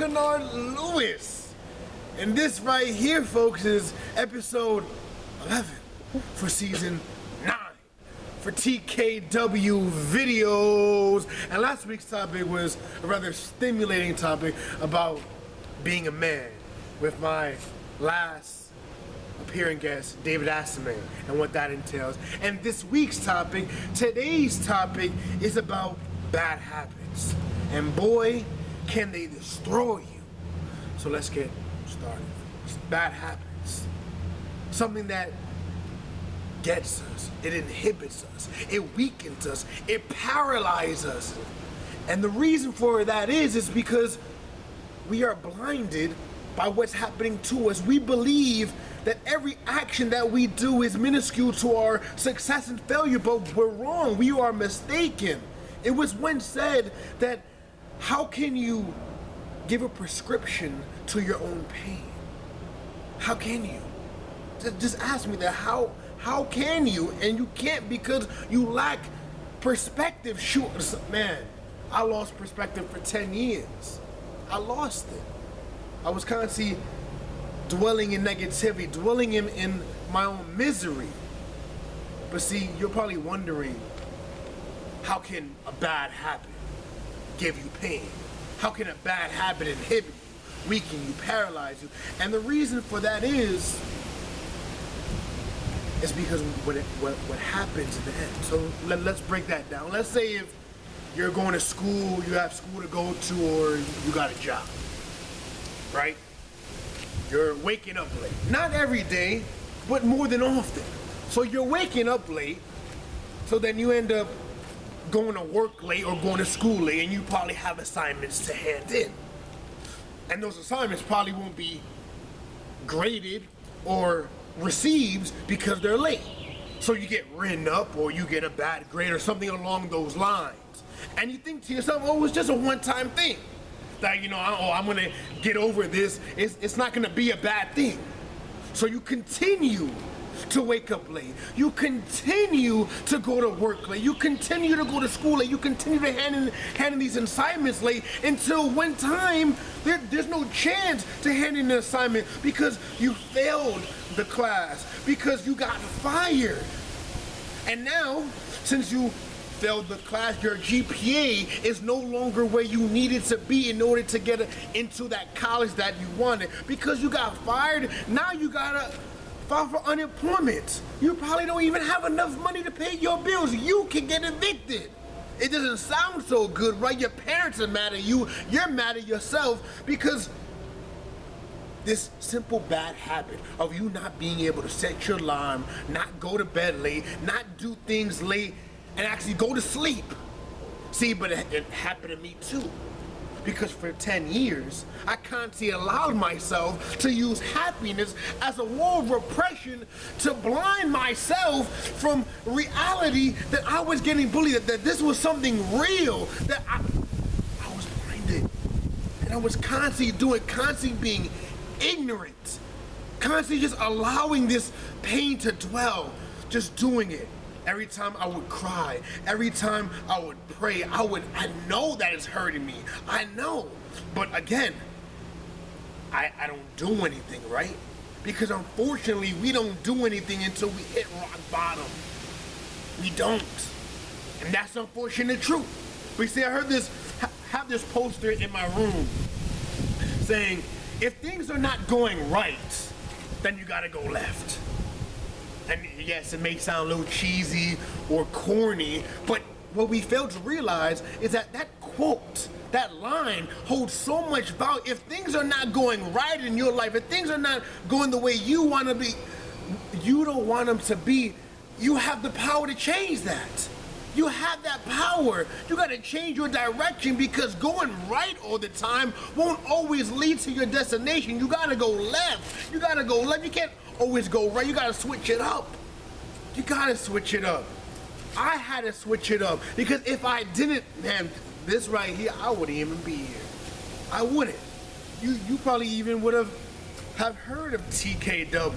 Kanard Lewis. And this right here, folks, is episode 11 for season 9 for TKW videos. And last week's topic was a rather stimulating topic about being a man with my last appearing guest, David Asame, and what that entails. And this week's topic, today's topic, is about bad habits. And boy, can they destroy you. So let's get started. Bad habits. Something that gets us, it inhibits us, it weakens us, it paralyzes us. And the reason for that is because we are blinded by what's happening to us. We believe that every action that we do is minuscule to our success and failure, but we're wrong. We are mistaken. It was once said that how can you give a prescription to your own pain? How can you? Just ask me that. How can you? And you can't because you lack perspective. Shoot, man, I lost perspective for 10 years. I lost it. I was constantly dwelling in negativity, dwelling in my own misery. But see, you're probably wondering, how can a bad habit give you pain? How can a bad habit inhibit you, weaken you, paralyze you? And the reason for that is because what happens in the end. So let's break that down. Let's say if you're going to school, you have school to go to, or you got a job, right? You're waking up late. Not every day, but more than often. So you're waking up late, so then you end up going to work late or going to school late, and you probably have assignments to hand in. And those assignments probably won't be graded or received because they're late. So you get written up or you get a bad grade or something along those lines. And you think to yourself, oh, it's just a one-time thing. That, you know, I'm gonna get over this. It's not gonna be a bad thing. So you continue to wake up late. You continue to go to work late. You continue to go to school late. You continue to hand in these assignments late until one time there's no chance to hand in an assignment because you failed the class, because you got fired. And now, since you failed the class, your GPA is no longer where you needed to be in order to get into that college that you wanted. Because you got fired, now you gotta file for unemployment. You probably don't even have enough money to pay your bills. You can get evicted. It doesn't sound so good, right? Your parents are mad at you. You're mad at yourself because this simple bad habit of you not being able to set your alarm, not go to bed late, not do things late, and actually go to sleep. See, but it happened to me too. Because for 10 years, I constantly allowed myself to use happiness as a wall of repression to blind myself from reality that I was getting bullied, that this was something real, that I was blinded. And I was constantly being ignorant, constantly just allowing this pain to dwell, just doing it. Every time I would cry, every time I would pray, I know that it's hurting me. I know. But again, I don't do anything, right? Because unfortunately, we don't do anything until we hit rock bottom. We don't. And that's the unfortunate truth. But see, I heard this, have this poster in my room saying, if things are not going right, then you gotta go left. And yes, it may sound a little cheesy or corny, but what we fail to realize is that that quote, that line holds so much value. If things are not going right in your life, if things are not going the way you want to be, you don't want them to be, you have the power to change that. You have that power. You got to change your direction because going right all the time won't always lead to your destination. You got to go left. You got to go left. You can't always go right. You got to switch it up. You got to switch it up. I had to switch it up because if I didn't, man, this right here, I wouldn't even be here. I wouldn't. You probably even would have heard of TKW.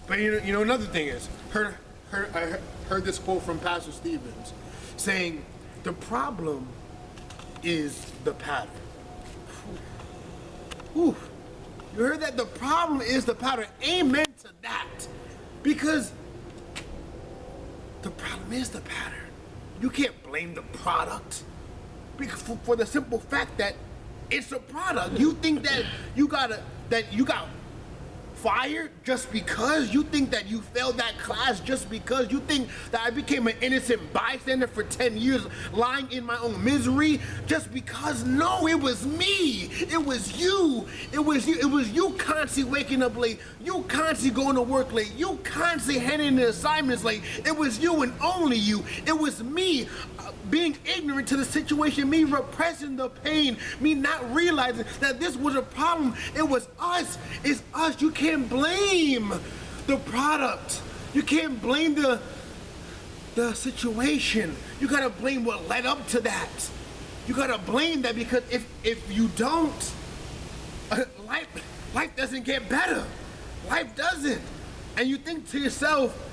But you know another thing is, I heard this quote from Pastor Stevens saying, the problem is the pattern. Whew. You heard that? The problem is the pattern. Amen to that. Because the problem is the pattern. You can't blame the product. Because for the simple fact that it's a product. You think that you got fired just because? You think that you failed that class just because? You think that I became an innocent bystander for 10 years lying in my own misery just because? No, it was me. It was you. It was you. It was you constantly waking up late. You constantly going to work late. You constantly handing in assignments late. It was you and only you. It was me being ignorant to the situation, me repressing the pain, me not realizing that this was a problem. It was us. It's us. You can't blame the product. You can't blame the situation. You gotta blame what led up to that. You gotta blame that, because if you don't, life doesn't get better. Life doesn't. And you think to yourself,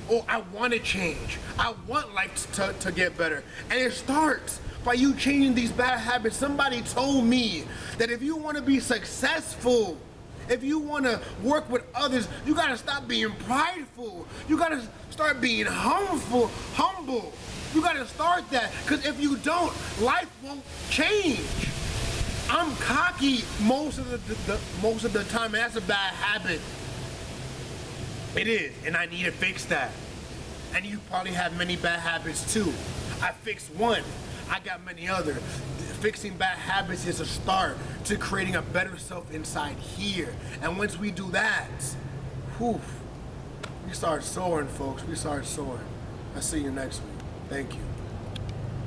oh, I want to change. I want life to get better. And it starts by you changing these bad habits. Somebody told me that if you want to be successful, if you want to work with others, you got to stop being prideful. You got to start being humble. You got to start that, because if you don't, life won't change. I'm cocky most of the time, and that's a bad habit. It is, and I need to fix that. And you probably have many bad habits too. I fixed one. I got many others. Fixing bad habits is a start to creating a better self inside here. And once we do that, whew, we start soaring, folks. We start soaring. I'll see you next week. Thank you.